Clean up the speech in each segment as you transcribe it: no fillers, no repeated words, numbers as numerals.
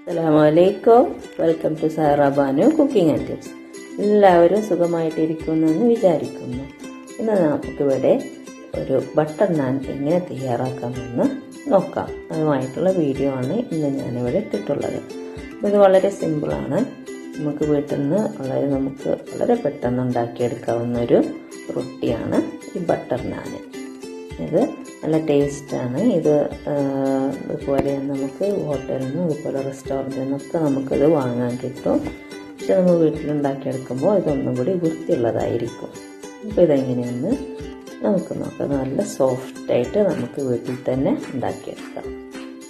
അസ്സലാമലൈക്കും. Welcome to Zahrabanu cooking and tips. എല്ലാവരും സുഖമായിട്ടിരിക്കുമെന്ന് വിചാരിക്കുന്നു. ഇന്ന് നമുക്കിവിടെ ഒരു ബട്ടർ നാൻ എങ്ങനെ തയ്യാറാക്കാമെന്ന് നോക്കാം. അതുമായിട്ടുള്ള വീഡിയോ ആണ് ഇന്ന് ഞാനിവിടെ ഇട്ടിട്ടുള്ളത്. ഇത് വളരെ സിമ്പിളാണ്. നമുക്ക് വീട്ടിൽ നിന്ന് വളരെ പെട്ടെന്ന് ഉണ്ടാക്കിയെടുക്കാവുന്ന ഒരു റൊട്ടിയാണ് ഈ ബട്ടർ നാൻ. ഇത് നല്ല ടേസ്റ്റാണ്. ഇതുപോലെ നമുക്ക് ഹോട്ടലിൽ നിന്നും അതുപോലെ റെസ്റ്റോറൻറ്റിൽ നിന്നൊക്കെ നമുക്കിത് വാങ്ങാൻ കിട്ടും. പക്ഷെ നമ്മൾ വീട്ടിലുണ്ടാക്കിയെടുക്കുമ്പോൾ ഇതൊന്നും കൂടി വൃത്തിയുള്ളതായിരിക്കും. അപ്പോൾ ഇതെങ്ങനെയെന്ന് നമുക്ക് നോക്കാം. നല്ല സോഫ്റ്റായിട്ട് നമുക്ക് വീട്ടിൽ തന്നെ ഉണ്ടാക്കിയെടുക്കാം.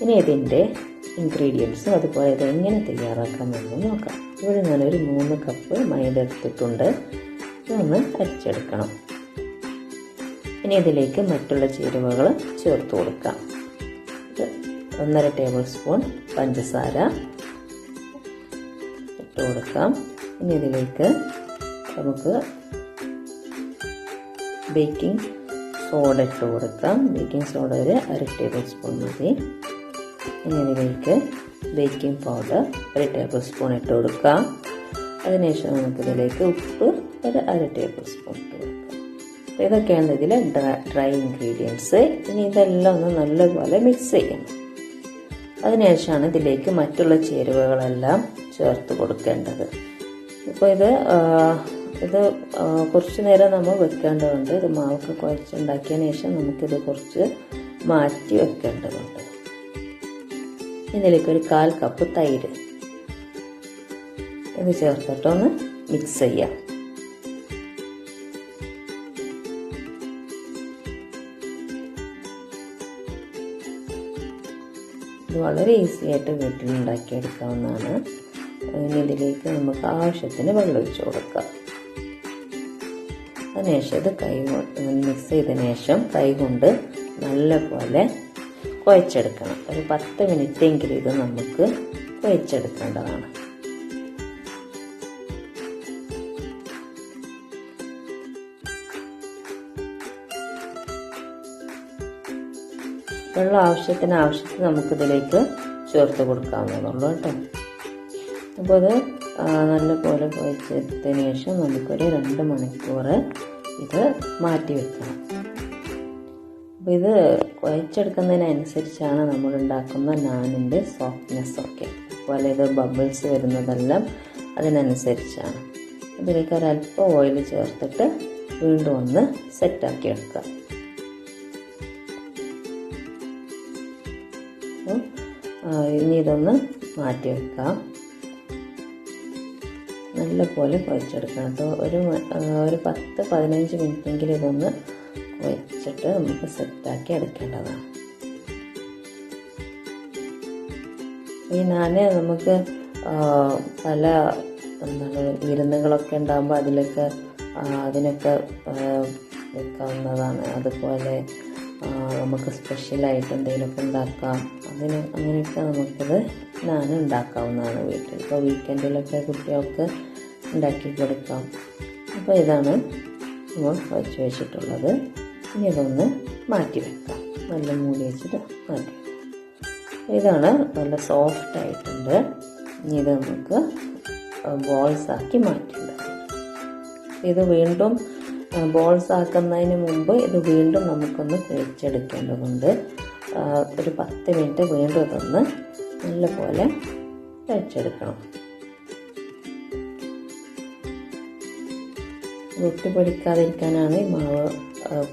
ഇനി ഇതിൻ്റെ ഇൻഗ്രീഡിയൻസും അതുപോലെ ഇതെങ്ങനെ തയ്യാറാക്കാമെന്ന് നോക്കാം. ഇവിടെ ഞാനൊരു 3 കപ്പ് മൈദ എടുത്തിട്ടുണ്ട്. ഇതൊന്ന് അരിച്ചെടുക്കണം. ഇനി ഇതിലേക്ക് മറ്റുള്ള ചേരുവകൾ ചേർത്ത് കൊടുക്കാം. 1.5 ടേബിൾ സ്പൂൺ പഞ്ചസാര ഇട്ട് കൊടുക്കാം. ഇനി ഇതിലേക്ക് നമുക്ക് ബേക്കിംഗ് സോഡ ഇട്ട് കൊടുക്കാം. ബേക്കിംഗ് സോഡ ഒരു 1/2 ടേബിൾ സ്പൂൺ മതി. ഇനി ഇതിലേക്ക് ബേക്കിംഗ് പൗഡർ 1 ടേബിൾ സ്പൂൺ ഇട്ട് കൊടുക്കാം. അതിനുശേഷം നമുക്കിതിലേക്ക് ഉപ്പ് ഒരു 1/2 ടേബിൾ സ്പൂൺ ഇട്ട് കൊടുക്കാം. ഇതൊക്കെയാണ് ഇതിലെ ഡ്രൈ ഇൻഗ്രീഡിയൻസ്. ഇനി ഇതെല്ലാം ഒന്ന് നല്ലപോലെ മിക്സ് ചെയ്യണം. അതിനുശേഷമാണ് ഇതിലേക്ക് മറ്റുള്ള ചേരുവകളെല്ലാം ചേർത്ത് കൊടുക്കേണ്ടത്. ഇപ്പോൾ ഇത് കുറച്ച് നേരം നമ്മൾ വെക്കേണ്ടതുണ്ട്. ഇത് മാവൊക്കെ കുഴച്ചുണ്ടാക്കിയതിന് ശേഷം നമുക്കിത് കുറച്ച് മാറ്റി വെക്കേണ്ടതുണ്ട്. ഇതിലേക്ക് ഒരു 1/4 കപ്പ് തൈര് ഇത് ചേർത്തിട്ടൊന്ന് മിക്സ് ചെയ്യാം. ഇത് വളരെ ഈസി ആയിട്ട് വീട്ടിലുണ്ടാക്കിയെടുക്കാവുന്നതാണ്. ഇനി ഇതിലേക്ക് നമുക്ക് ആവശ്യത്തിന് വെള്ളം ഒഴിച്ച് കൊടുക്കാം. അതിനുശേഷം ഇത് മിക്സ് ചെയ്തതിന് ശേഷം കൈകൊണ്ട് നല്ലപോലെ കുഴച്ചെടുക്കണം. ഒരു 10 മിനിറ്റെങ്കിലും ഇത് നമുക്ക് കുഴച്ചെടുക്കേണ്ടതാണ്. വെള്ളം ആവശ്യത്തിന് നമുക്കിതിലേക്ക് ചേർത്ത് കൊടുക്കാവുന്നതുള്ളൂ കേട്ടോ. അപ്പോൾ അത് നല്ലപോലെ കുഴച്ചെടുത്തതിന് ശേഷം നമുക്കൊരു 2 മണിക്കൂർ ഇത് മാറ്റി വെക്കണം. അപ്പോൾ ഇത് കുഴച്ചെടുക്കുന്നതിനനുസരിച്ചാണ് നമ്മൾ ഉണ്ടാക്കുന്ന നാനിൻ്റെ സോഫ്റ്റ്നെസ് ഒക്കെ. അതുപോലെ ഇത് ബബിൾസ് വരുന്നതെല്ലാം അതിനനുസരിച്ചാണ്. അതിലേക്ക് ഒരല്പം ഓയിൽ ചേർത്തിട്ട് വീണ്ടും ഒന്ന് സെറ്റാക്കി എടുക്കാം. ഇനി ഇതൊന്ന് മാറ്റി വെക്കാം. നല്ലപോലെ കുഴച്ചെടുക്കണം കേട്ടോ. ഒരു 10-15 മിനിറ്റെങ്കിലും ഇതൊന്ന് കുഴച്ചിട്ട് നമുക്ക് സെറ്റാക്കി എടുക്കേണ്ടതാണ്. ഈ നാന് നമുക്ക് പല വിരുന്നുകളൊക്കെ ഉണ്ടാകുമ്പോൾ അതിനൊക്കെ വെക്കാവുന്നതാണ്. അതുപോലെ നമുക്ക് സ്പെഷ്യലായിട്ട് എന്തെങ്കിലുമൊക്കെ ഉണ്ടാക്കാം. അങ്ങനെയൊക്കെ നമുക്കിത് നാൻ ഉണ്ടാക്കാവുന്നതാണ് വീട്ടിൽ. ഇപ്പോൾ വീക്കെൻഡിലൊക്കെ കുട്ടികൾക്ക് ഉണ്ടാക്കി കൊടുക്കാം. അപ്പോൾ ഇതാണ് നമ്മൾ വച്ച് വെച്ചിട്ടുള്ളത്. ഇനി ഇതൊന്ന് മാറ്റി വെക്കാം. നല്ല മൂടി വെച്ചിട്ട് മാറ്റി വെക്കാം. ഇതാണ് നല്ല സോഫ്റ്റ് ആയിട്ടുണ്ട്. ഇനി ഇത് നമുക്ക് ബോൾസ് ആക്കി മാറ്റിയിടാം. ഇത് വീണ്ടും ബോൾസ് ആക്കുന്നതിന് മുമ്പ് ഇത് വീണ്ടും നമുക്കൊന്ന് കുഴച്ചെടുക്കേണ്ടതുണ്ട്. ഒരു 10 മിനിറ്റ് വീണ്ടും ഇതൊന്ന് നല്ലപോലെ കുഴച്ചെടുക്കണം. ഒട്ടി പിടിക്കാതിരിക്കാനാണ് ഈ മാവ്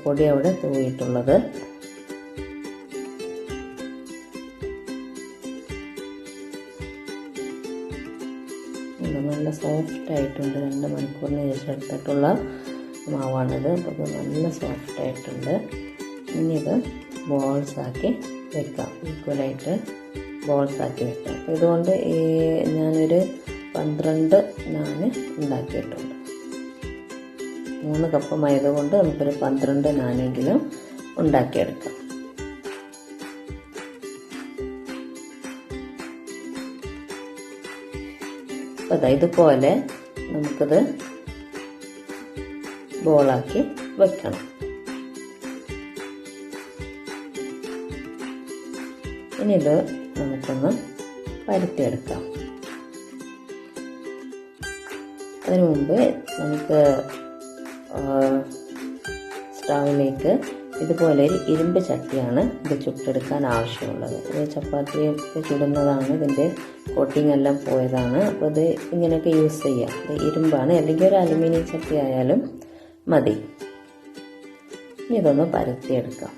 പൊടി അവിടെ തൂവിയിട്ടുള്ളത്. നല്ല സോഫ്റ്റ് ആയിട്ടുണ്ട്. 2 മണിക്കൂറിന് ശേഷം എടുത്തിട്ടുള്ള മാവാണിത്. അപ്പോൾ ഇത് നല്ല സോഫ്റ്റ് ആയിട്ടുണ്ട്. ഇനി ഇത് ബോൾസാക്കി വെക്കാം. ഈക്വലായിട്ട് ബോൾസാക്കി വെക്കാം. അപ്പോൾ ഇതുകൊണ്ട് ഞാനൊരു 12 നാന് ഉണ്ടാക്കിയിട്ടുണ്ട്. 3 കപ്പ് മൈദ കൊണ്ട് നമുക്കൊരു 12 നാനെങ്കിലും ഉണ്ടാക്കിയെടുക്കാം. അപ്പോൾ ഇതുപോലെ നമുക്കിത് ബോളാക്കി വെക്കണം. ഇനി ഇത് നമുക്കൊന്ന് പരത്തിയെടുക്കാം. അതിനു മുമ്പ് നമുക്ക് സ്റ്റൗവിലേക്ക് ഇതുപോലെ ഒരു ഇരുമ്പ് ചട്ടിയാണ് ഇത് ചുട്ടെടുക്കാൻ ആവശ്യമുള്ളത്. ഇത് ചപ്പാത്തിയൊക്കെ ചുടുന്നതാണ്, ഇതിൻ്റെ കോട്ടിംഗ് എല്ലാം പോയതാണ്. അപ്പോൾ ഇത് ഇങ്ങനെയൊക്കെ യൂസ് ചെയ്യാം. ഇത് ഇരുമ്പാണ്, അല്ലെങ്കിൽ ഒരു അലുമിനിയം ചട്ടി ആയാലും മതി. ഇനി ഇതൊന്ന് പരത്തിയെടുക്കാം.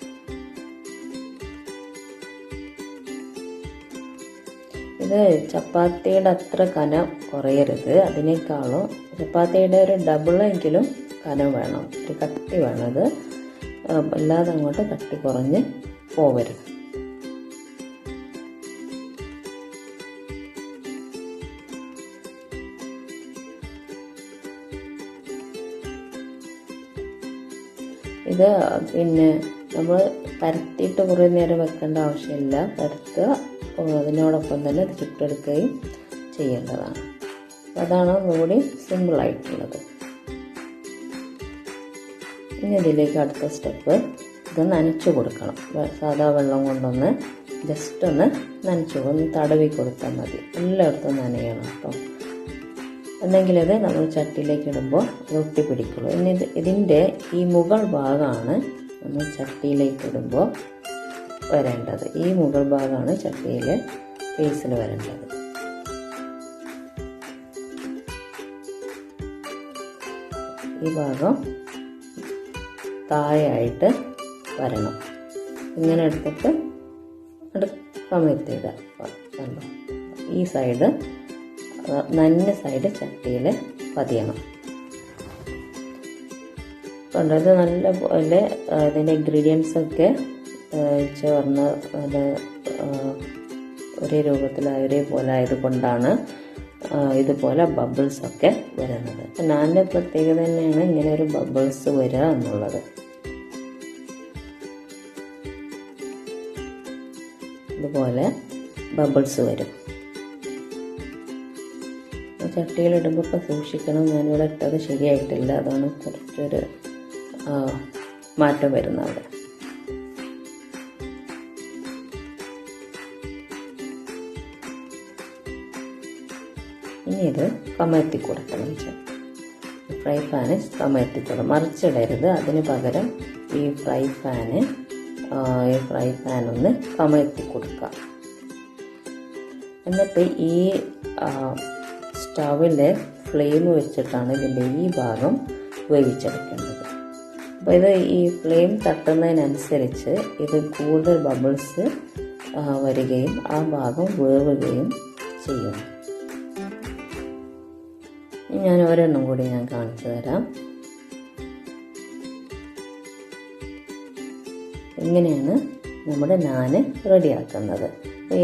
ഇത് ചപ്പാത്തിയുടെ അത്ര കനം കുറയരുത്, അതിനേക്കാളും ചപ്പാത്തിയുടെ ഒരു ഡബിളെങ്കിലും കനം വേണം, ഒരു കട്ടി വേണം. അത് അല്ലാതെ അങ്ങോട്ട് കട്ടി കുറഞ്ഞ് പോവരുത്. ഇത് പിന്നെ നമ്മൾ പരത്തിയിട്ട് കുറേ നേരം വെക്കേണ്ട ആവശ്യമില്ല. പരത്തുക, അതിനോടൊപ്പം തന്നെ ഇത് ചുട്ടെടുക്കുകയും ചെയ്യേണ്ടതാണ്. അതാണ് ഒന്നുകൂടി സിമ്പിളായിട്ടുള്ളത്. ഇനി ഇതിലേക്ക് അടുത്ത സ്റ്റെപ്പ്, ഇത് നനച്ചു കൊടുക്കണം. സാധാ വെള്ളം കൊണ്ടൊന്ന് ജസ്റ്റ് ഒന്ന് നനച്ചു ഒന്ന് തടവി കൊടുത്താൽ മതി. എല്ലായിടത്തും നനയണം കേട്ടോ, എന്നെങ്കിലത് നമ്മൾ ചട്ടിയിലേക്ക് ഇടുമ്പോൾ ഒട്ടി പിടിക്കുള്ളൂ. ഇനി ഇതിൻ്റെ ഈ മുകൾ ഭാഗമാണ് നമ്മൾ ചട്ടിയിലേക്ക് ഇടുമ്പോൾ വരേണ്ടത്. ഈ മുകൾ ഭാഗമാണ് ചട്ടിയിൽ ഫേസിൽ വരേണ്ടത്. ഈ ഭാഗം താഴെയായിട്ട് വരണം. ഇങ്ങനെ എടുത്തിട്ട് കമഴ്ത്തിയിടുക. ഈ സൈഡ് നന്ന സൈഡ് ചട്ടിയിൽ പതിയണം. കണ്ടത് നല്ല പോലെ ഇതിൻ്റെ ഇൻഗ്രീഡിയൻസൊക്കെ ചേർന്ന് അത് ഒരേ രൂപത്തിൽ ഒരേപോലെ ആയതുകൊണ്ടാണ് ഇതുപോലെ ബബിൾസൊക്കെ വരുന്നത്. നാനിൻ്റെ പ്രത്യേകത തന്നെയാണ് ഇങ്ങനെ ഒരു ബബിൾസ് വരിക എന്നുള്ളത്. ഇതുപോലെ ബബിൾസ് വരും. ചട്ടിയിലിടുമ്പോൾ ഇപ്പോൾ സൂക്ഷിക്കണം. ഞാനിവിടെ ഇട്ടത് ശരിയായിട്ടില്ല, അതാണ് കുറച്ചൊരു മാറ്റം വരുന്നത്. ഇനി ഇത് കമഴ്ത്തി കൊടുക്കണം. ഫ്രൈ പാന് കമഴ്ത്തി കൊടുക്കണം, മറിച്ചിടരുത്. അതിന് പകരം ഈ ഫ്രൈ പാനൊന്ന് കമഴ്ത്തി കൊടുക്കുക. എന്നിട്ട് ഈ സ്റ്റൗവിൻ്റെ ഫ്ലെയിം വെച്ചിട്ടാണ് ഇതിൻ്റെ ഈ ഭാഗം വേവിച്ചെടുക്കേണ്ടത്. അപ്പോൾ ഇത് ഈ ഫ്ലെയിം തട്ടുന്നതിനനുസരിച്ച് ഇത് കൂടുതൽ ബബിൾസ് വരികയും ആ ഭാഗം വേവുകയും ചെയ്യും. ഞാൻ ഒരെണ്ണം കൂടി ഞാൻ കാണിച്ചു തരാം. ഇങ്ങനെയാണ് നമ്മുടെ നാന് റെഡിയാക്കുന്നത്.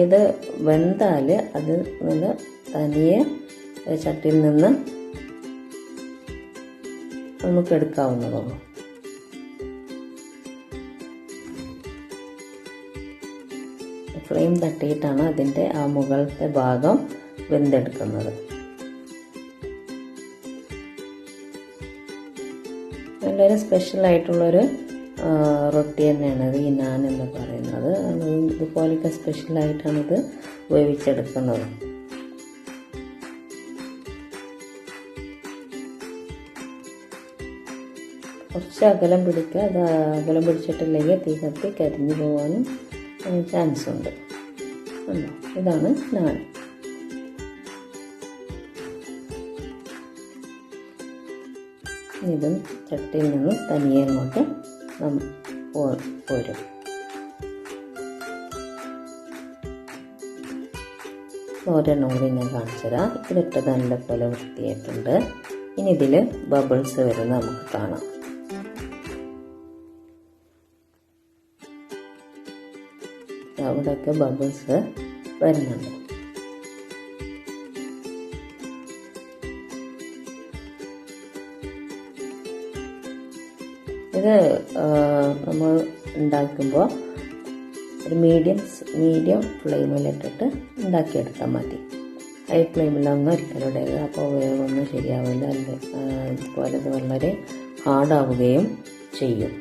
ഇത് വെന്താൽ അത് നല്ല തനിയെ ചട്ടിയിൽ നിന്ന് നമുക്ക് എടുക്കാവുന്നതുള്ളൂ. ഫ്ലെയിം തട്ടിയിട്ടാണ് അതിൻ്റെ ആ മുകളിലത്തെ ഭാഗം വെന്തെടുക്കുന്നത്. നല്ലൊരു സ്പെഷ്യലായിട്ടുള്ളൊരു റൊട്ടി തന്നെയാണ് ഈ നാൻ എന്ന് പറയുന്നത്. ഇതുപോലെയൊക്കെ സ്പെഷ്യലായിട്ടാണിത് വേവിച്ചെടുക്കുന്നത്. കുറച്ച് അകലം പിടിക്കുക. അത് അകലം പിടിച്ചിട്ടില്ലെങ്കിൽ തീ കത്തി കരിഞ്ഞു പോകാനും ചാൻസ് ഉണ്ട്. ഇതാണ് നാൻ. ഇതും ചട്ടിയിൽ നിന്ന് തനിയെ അങ്ങോട്ട് പോരും. ഒരെണ്ണം കൂടി ഞാൻ കാണിച്ചു തരാം. ഇതിട്ടത് നല്ലപോലെ വൃത്തിയായിട്ടുണ്ട്. ഇനി ഇതിൽ ബബിൾസ് വരുന്നത് നമുക്ക് കാണാം. അവിടെയൊക്കെ ബബിൾസ് വരുന്നുണ്ട്. ഇത് നമ്മൾ ഉണ്ടാക്കുമ്പോൾ ഒരു മീഡിയം ഫ്ലെയിമിലിട്ടിട്ട് ഉണ്ടാക്കിയെടുത്താൽ മതി. ഹൈ ഫ്ലെയിമിലൊന്നും ഒരിക്കലും ഇടരുത്, അപ്പോൾ വേവൊന്നും ശരിയാവില്ല. ഇതുപോലെ ഇത് വളരെ ഹാർഡാവുകയും ചെയ്യും.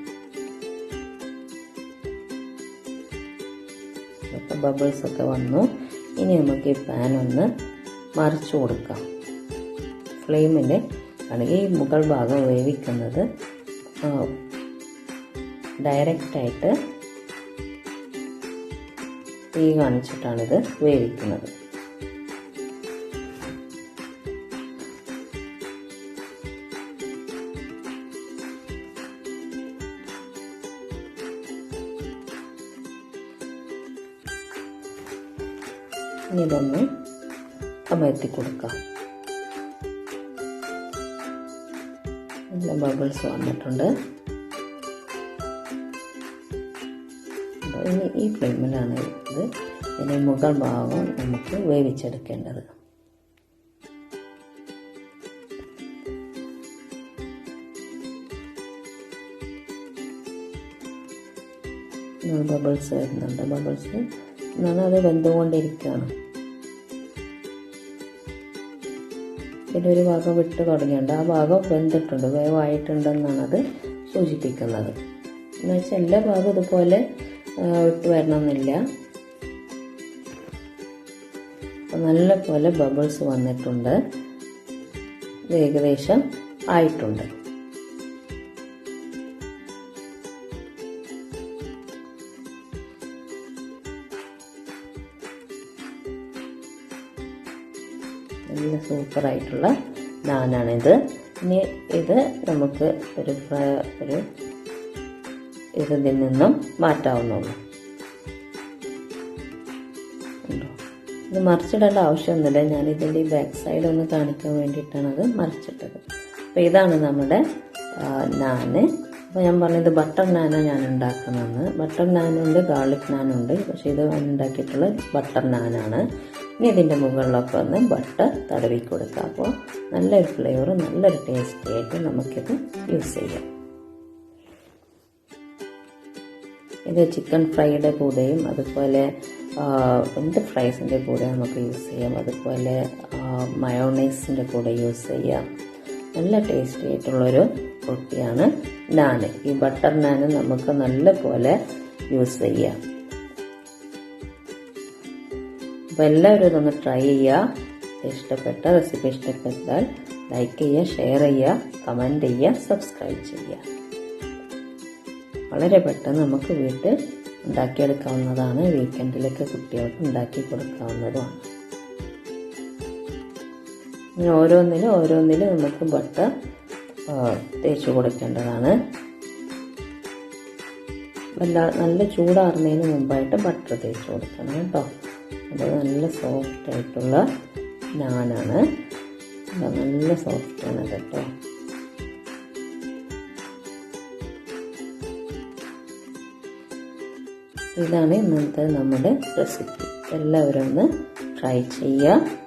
അപ്പോൾ ബബിൾസൊക്കെ വന്നു. ഇനി നമുക്ക് ഈ പാൻ ഒന്ന് മറിച്ചു കൊടുക്കാം. ഫ്ലെയിമിൽ ആണെങ്കിൽ ഈ മുകൾ ഭാഗം വേവിക്കുന്നത് ഡയറക്റ്റായിട്ട് തീ കാണിച്ചിട്ടാണിത് വേവിക്കുന്നത്. ഇനി ഇതൊന്ന് കമഴ്ത്തി കൊടുക്കാം. നല്ല ബബിൾസ് വന്നിട്ടുണ്ട്. ഇനി ഈ ഫ്ലെയിമിലാണ് ഇത് ഇതിൻ്റെ മുകൾ ഭാഗം നമുക്ക് വേവിച്ചെടുക്കേണ്ടത്. ബബിൾസ് വരുന്നുണ്ട്. ബബിൾസ് എന്നാണ് അത് വെന്തുകൊണ്ടിരിക്കുകയാണ്. ഇതിലൊരു ഭാഗം വിട്ട് തുടങ്ങിയുണ്ട്. ആ ഭാഗം വെന്തിട്ടുണ്ട്, വേവായിട്ടുണ്ടെന്നാണ് അത് സൂചിപ്പിക്കുന്നത്. എന്നുവെച്ചാൽ എല്ലാ ഭാഗവും ഇതുപോലെ വിട്ട് വരണമെന്നില്ല. നല്ല പോലെ ബബിൾസ് വന്നിട്ടുണ്ട്. ഇത് ഏകദേശം ആയിട്ടുണ്ട്. നല്ല സൂപ്പറായിട്ടുള്ള നാനാണിത്. ഇനി ഇത് നമുക്ക് ഇതിൽ നിന്നും മാറ്റാവുന്നുള്ളൂ. ഇത് മറിച്ചിടേണ്ട ആവശ്യമൊന്നുമില്ല. ഞാനിതിൻ്റെ ഈ ബാക്ക് സൈഡ് ഒന്ന് കാണിക്കാൻ വേണ്ടിയിട്ടാണ് അത് മറിച്ചിട്ടത്. അപ്പോൾ ഇതാണ് നമ്മുടെ നാന്. അപ്പോൾ ഞാൻ പറഞ്ഞത് ബട്ടർ നാനാണ് ഞാൻ ഉണ്ടാക്കുന്നത്. ബട്ടർ നാനുണ്ട്, ഗാർലിക് നാനുണ്ട്. പക്ഷേ ഇത് ഉണ്ടാക്കിയിട്ടുള്ളത് ബട്ടർ നാനാണ്. ഇനി ഇതിൻ്റെ മുകളിലൊക്കെ ഒന്ന് ബട്ടർ തടവി കൊടുക്കാം. അപ്പോൾ നല്ലൊരു ഫ്ലേവർ, നല്ലൊരു ടേസ്റ്റി ആയിട്ട് നമുക്കിത് യൂസ് ചെയ്യാം. ഇത് ചിക്കൻ ഫ്രൈയുടെ കൂടെയും അതുപോലെ എന്ത് ഫ്രൈസിൻ്റെ കൂടെ നമുക്ക് യൂസ് ചെയ്യാം. അതുപോലെ മയോണൈസിൻ്റെ കൂടെ യൂസ് ചെയ്യാം. നല്ല ടേസ്റ്റി ആയിട്ടുള്ളൊരു റൊട്ടിയാണ് നാന്. ഈ ബട്ടർ നാന് നമുക്ക് നല്ല പോലെ യൂസ് ചെയ്യാം. അപ്പോൾ എല്ലാവരും ഇതൊന്ന് ട്രൈ ചെയ്യുക. റെസിപ്പി ഇഷ്ടപ്പെട്ടാൽ ലൈക്ക് ചെയ്യുക, ഷെയർ ചെയ്യുക, കമൻറ്റ് ചെയ്യുക, സബ്സ്ക്രൈബ് ചെയ്യുക. വളരെ പെട്ടെന്ന് നമുക്ക് വീട്ടിൽ ഉണ്ടാക്കിയെടുക്കാവുന്നതാണ്. വീക്കെൻഡിലൊക്കെ കുട്ടികൾക്ക് ഉണ്ടാക്കി കൊടുക്കാവുന്നതുമാണ്. ഇങ്ങനെ ഓരോന്നിലും നമുക്ക് ബട്ടർ തേച്ച് കൊടുക്കേണ്ടതാണ്. നല്ല ചൂടാറുന്നതിന് മുമ്പായിട്ട് ബട്ടർ തേച്ച് കൊടുക്കണം കേട്ടോ. അത് നല്ല സോഫ്റ്റ് ആയിട്ടുള്ള നാനാണ്. നല്ല സോഫ്റ്റാണ് കേട്ടോ. ഇതാണ് ഇന്നത്തെ നമ്മുടെ റെസിപ്പി. എല്ലാവരും ഒന്ന് ട്രൈ ചെയ്യുക.